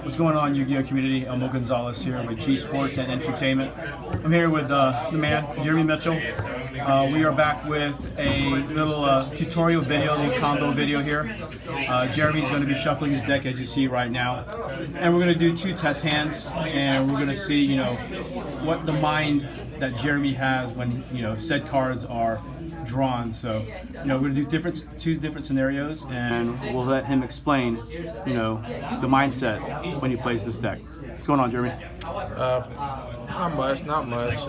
What's going on, Yu-Gi-Oh community? Elmo Gonzalez here with G Sports and Entertainment. I'm here with the man, Jeremy Mitchell. We are back with a little tutorial video, little combo video here. Jeremy's going to be shuffling his deck as you see right now. And we're going to do 2 test hands, and we're going to see, you know, what the mind that Jeremy has when, you know, said cards are drawn. So, you know, we're going to do 2 different scenarios, and we'll let him explain, you know, the mindset when he plays this deck. What's going on, Jeremy? Not much.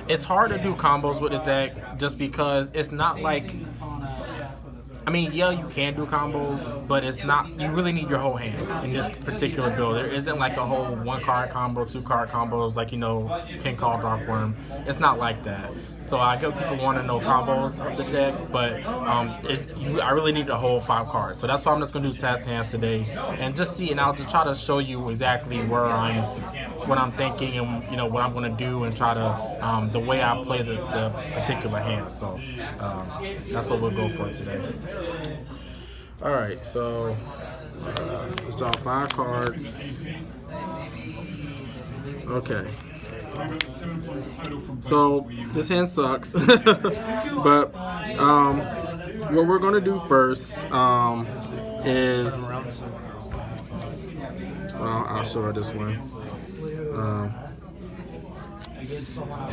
It's hard to do combos with this deck just because it's not like, I mean, yeah, you can do combos, but it's not, you really need your whole hand in this particular build. There isn't like a whole 1-card combo, 2-card combos, like, you know, Pin Call Dark Worm. It's not like that. So I get people want to know combos of the deck, but I really need the whole 5 cards. So that's why I'm just going to do test hands today and just see, and I'll just try to show you exactly what I'm thinking and, you know, what I'm going to do, and try to, the way I play the particular hand. So that's what we'll go for today. All right, so let's draw 5 cards. Okay. So this hand sucks, but what we're gonna do first is, well, I'll show her this one.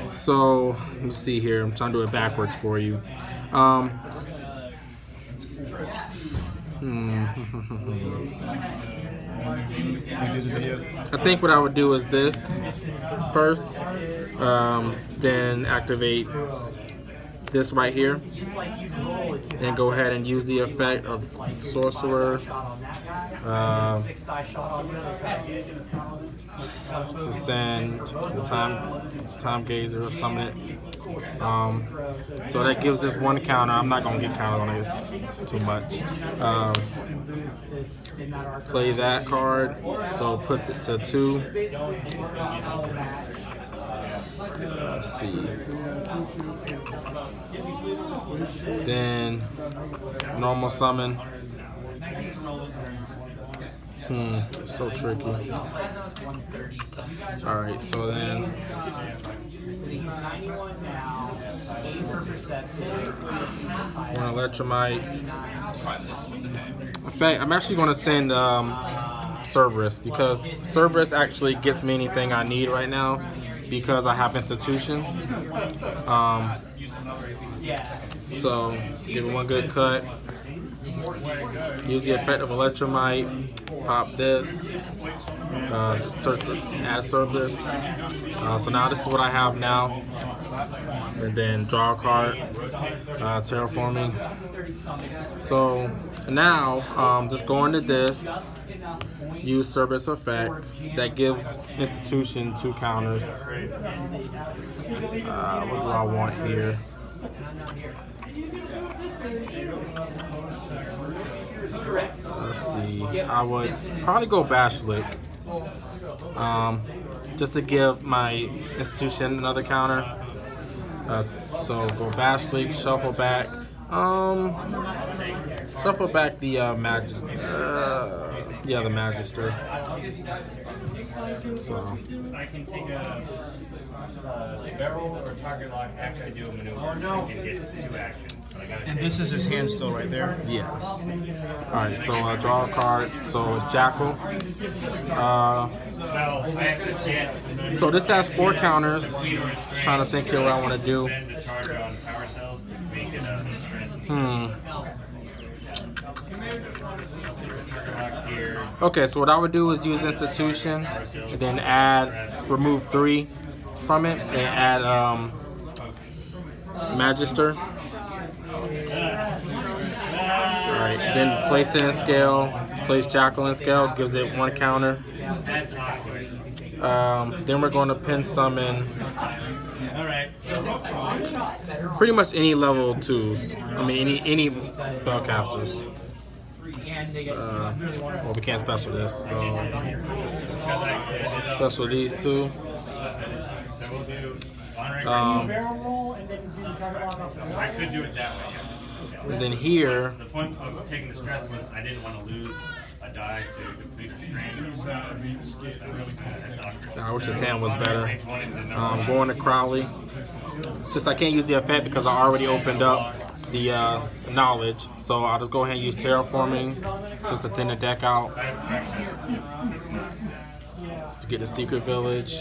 So let's see here. I'm trying to do it backwards for you. I think what I would do is this first, then activate this right here, and go ahead and use the effect of Sorcerer to send the time gazer or summon it. So that gives this 1 counter. I'm not gonna get counted on it, it's too much. Play that card, so it puts it to 2. Let's see. Then normal summon. So tricky. Alright, so then one Electromite. In fact, I'm actually going to send Cerberus, because Cerberus actually gets me anything I need right now because I have Institution. So give it 1 good cut. Use the effect of Electromite. Pop this. Add Cerberus. So now this is what I have now. And then draw a card. Terraforming. So now just go into this. Use Cerberus effect. That gives Institution 2 counters. What do I want here? Let's see. I would probably go Basilisk, just to give my Institution another counter. So go Basilisk, shuffle back. Shuffle back the the Magister. So. I can take a barrel or target lock after I do a maneuver. I can get 2 actions. And this is his hand still right there? Yeah. Alright, so draw a card. So it's Jackal. So this has 4 counters. Just trying to think here what I want to do. Okay, so what I would do is use Institution, and then remove 3 from it, and add Magister. Alright, then place it in scale, place Jackal in scale, gives it 1 counter. Then we're going to pin summon pretty much any level 2s. I mean any spellcasters. Well, we can't special this, so special these 2. I could do it that way. And then here, The point of taking the stress was I didn't want to lose a a die to complete the strand. I wish his hand was better. Going to Crowley. Since I can't use the effect because I already opened up the knowledge, so I'll just go ahead and use terraforming just to thin the deck out to get the secret village.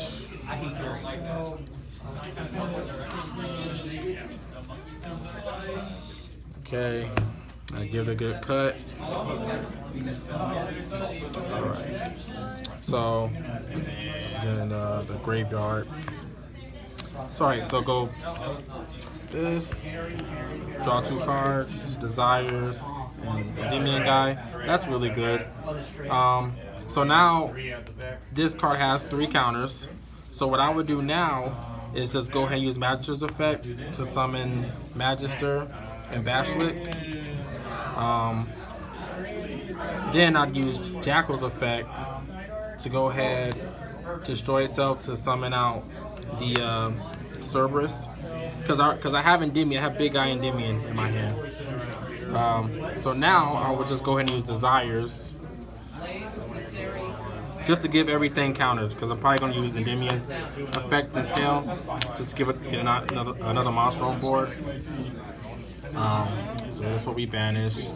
Okay, I give it a good cut. Alright, so this is in the graveyard. It's alright, so go this, draw 2 cards, Desires, and Endymion guy. That's really good. So now this card has 3 counters. So what I would do now is just go ahead and use Magister's effect to summon Magister and Bashlik. Then I'd use Jackal's effect to go ahead, destroy itself to summon out the Cerberus. Because I have Endymion, I have Big Eye Endymion in my hand. So now I will just go ahead and use Desires just to give everything counters, because I'm probably going to use Endymion effect and scale just to get another monster on board. So that's what we banished.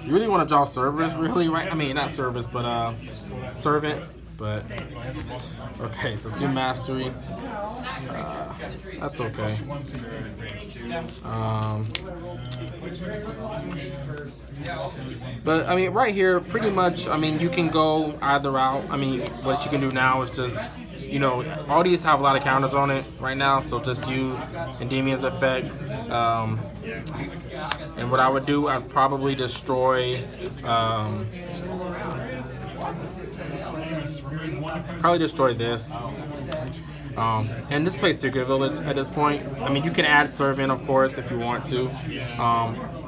You really want to draw Cerberus, really, right? I mean, not Cerberus, but Servant. But okay, so 2 mastery. That's okay. But I mean, right here, pretty much. I mean, you can go either route. I mean, what you can do now is just, you know, all these have a lot of counters on it right now, so just use Endymion's effect. And what I would do, I'd probably destroy. Probably destroy this. And just play Secret Village at this point. I mean, you can add Servant, of course, if you want to.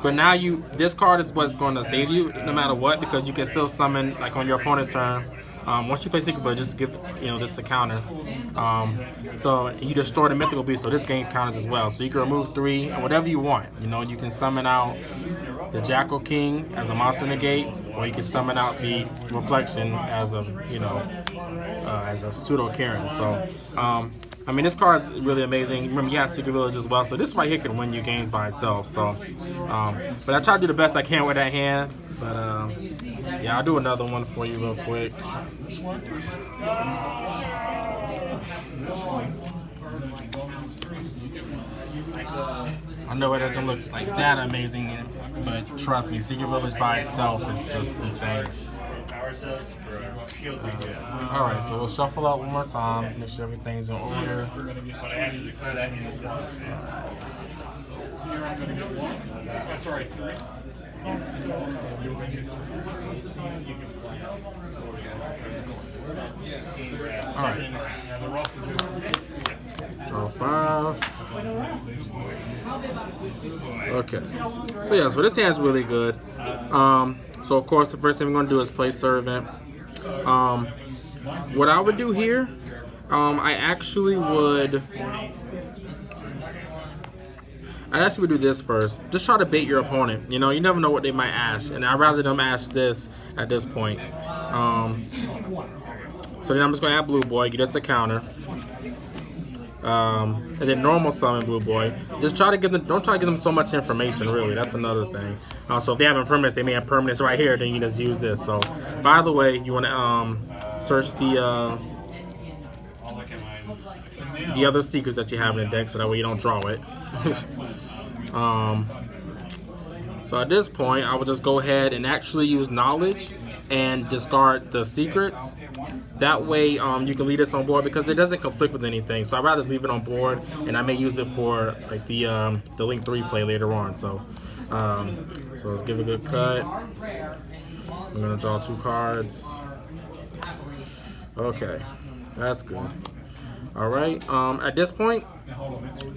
But now this card is what's going to save you no matter what, because you can still summon, like on your opponent's turn. Once you play Secret Village, just give, you know, this a counter. So you destroy the Mythical Beast, so this game counters as well. So you can remove 3 and whatever you want. You know, you can summon out the Jackal King as a monster negate, or you can summon out the Reflection as a, you know, as a pseudo Karen. So I mean, this card is really amazing. Remember, you have Secret Village as well, so this right here can win you games by itself. So but I try to do the best I can with that hand. But yeah, I'll do another one for you real quick. I know it doesn't look like that amazing, but trust me, Secret Village by itself is just insane. Alright, so we'll shuffle out one more time, make sure everything's in order. Alright. Draw 5. Okay. So yeah, so this hand's really good. So of course the first thing we're gonna do is play Servant. What I would do here, I'd actually do this first. Just try to bait your opponent. You know, you never know what they might ask, and I'd rather them ask this at this point. So then I'm just gonna add Blue Boy, get us a counter. And then normal summon Blue Boy. Just try to give them, don't try to give them so much information, really. That's another thing. So if they have impermanence, they may have permanence right here, then you just use this. So, by the way, you want to search the other secrets that you have in the deck, so that way you don't draw it. So at this point, I would just go ahead and actually use Knowledge and discard the secrets. That way, you can leave this on board because it doesn't conflict with anything. So I'd rather just leave it on board, and I may use it for like the Link 3 play later on. So, so let's give it a good cut. I'm gonna draw 2 cards. Okay, that's good. All right. At this point,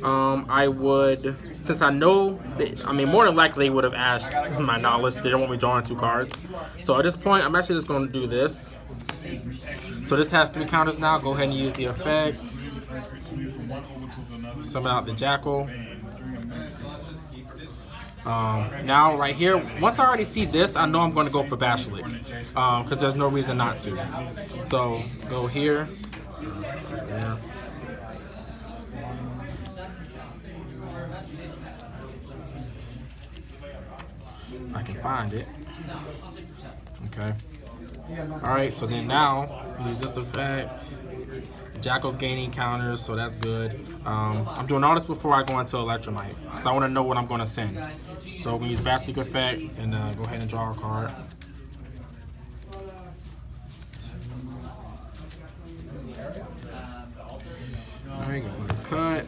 I would, since I know that, I mean, more than likely they would have asked my knowledge. They don't want me drawing 2 cards. So at this point, I'm actually just going to do this. So this has 3 counters now. Go ahead and use the effects. Summon out the Jackal. Now right here, once I already see this, I know I'm going to go for Basilisk because there's no reason not to. So go here. Yeah. I can find it. Okay. Alright, so then now, use this effect. Jackal's gaining counters, so that's good. I'm doing all this before I go into Electromite, because I want to know what I'm going to send. So we're going to use Basilisk effect, and go ahead and draw a card. Alright, go to cut.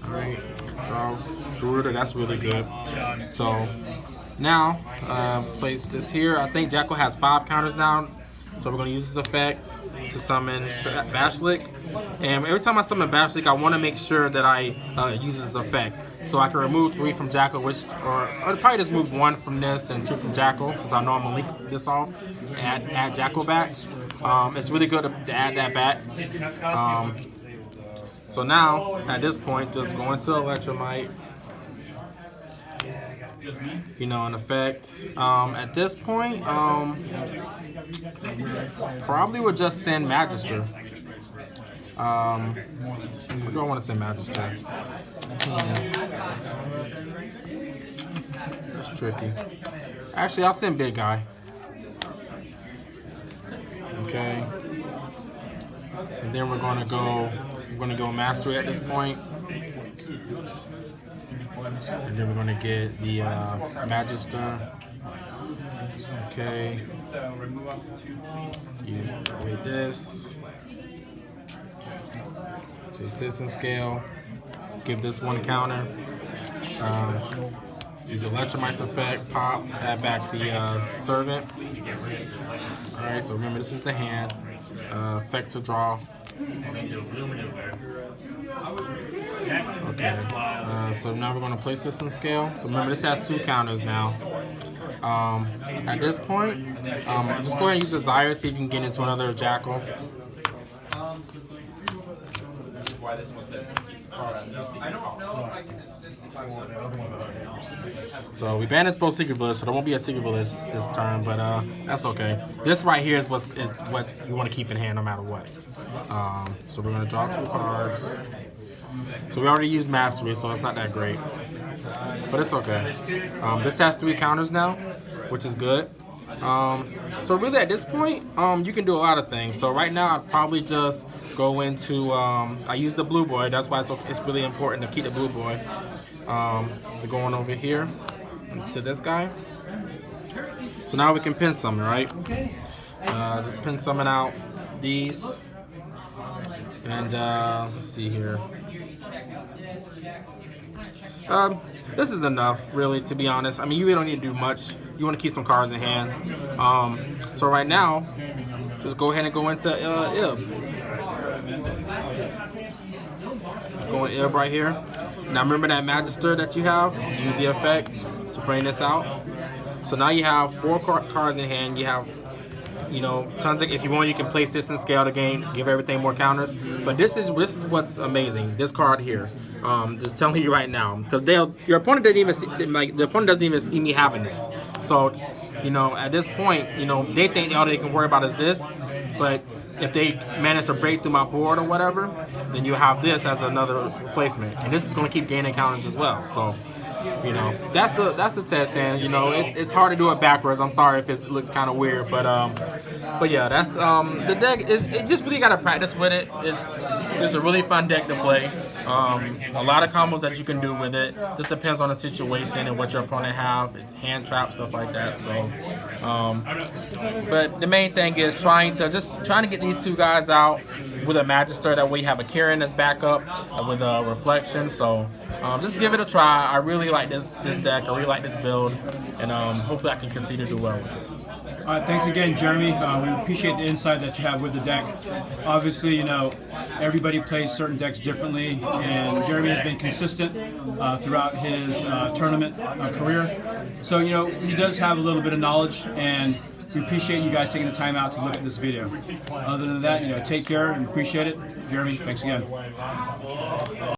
Alright, draw Garuda, that's really good. So now, place this here. I think Jackal has 5 counters now, so we're going to use this effect to summon Basilisk. And every time I summon Basilisk, I want to make sure that I use this effect. So I can remove 3 from Jackal, or probably just move 1 from this and 2 from Jackal, since I know I'm going to leak this off and add Jackal back. It's really good to add that back. So now, at this point, just go into Electromite. You know, in effect. At this point, probably would just send Magister. Where do I want to send Magister? That's tricky. Actually, I'll send Big Guy. Okay. And then we're gonna go Mastery at this point. And then we're going to get the Magister. Okay. Use this. Place this in scale. Give this 1 counter. Use Electromite's effect. Pop. Add back the Servant. Alright, so remember this is the hand. Effect to draw. Okay, so now we're going to place this in scale. So remember, this has 2 counters now. At this point, just go ahead and use Desire, see if you can get into another Jackal. So we banished both Secret Village, so there won't be a Secret Village this turn, but that's okay. This right here is what you want to keep in hand no matter what. So we're going to draw 2 cards. So we already used Mastery, so it's not that great. But it's okay. This has 3 counters now, which is good. So really at this point, you can do a lot of things. So right now I'd probably just go into, I use the Blue Boy. That's why it's really important to keep the Blue Boy. We're going over here to this guy. So now we can pin summon, right? Just pin summon out these. And let's see here. This is enough, really, to be honest. I mean, you really don't need to do much. You want to keep some cards in hand. So right now, just go ahead and go into Ib. Just go in Ib right here. Now remember that Magister that you have? Use the effect to bring this out. So now you have 4 cards in hand. You have, you know, tons of. If you want, you can place this in scale to gain, give everything more counters. But this is what's amazing. This card here. Just telling you right now, because your opponent doesn't even see, the opponent doesn't even see me having this. So, you know, at this point, you know, they think all they can worry about is this. But if they manage to break through my board or whatever, then you have this as another replacement, and this is going to keep gaining counters as well. So, you know, that's the test, and you know, it's hard to do it backwards. I'm sorry if it looks kind of weird, but yeah, that's the deck is. It just really got to practice with it. It's a really fun deck to play. A lot of combos that you can do with it. Just depends on the situation and what your opponent have, hand trap, stuff like that. So, but the main thing is trying to get these 2 guys out with a Magister. That way you have a Kirin that's back up with a Reflection. So just give it a try. I really like this deck. I really like this build, and hopefully I can continue to do well with it. All right, thanks again, Jeremy. We appreciate the insight that you have with the deck. Obviously, you know, everybody plays certain decks differently, and Jeremy has been consistent throughout his tournament career. So, you know, he does have a little bit of knowledge, and we appreciate you guys taking the time out to look at this video. Other than that, you know, take care and appreciate it. Jeremy, thanks again.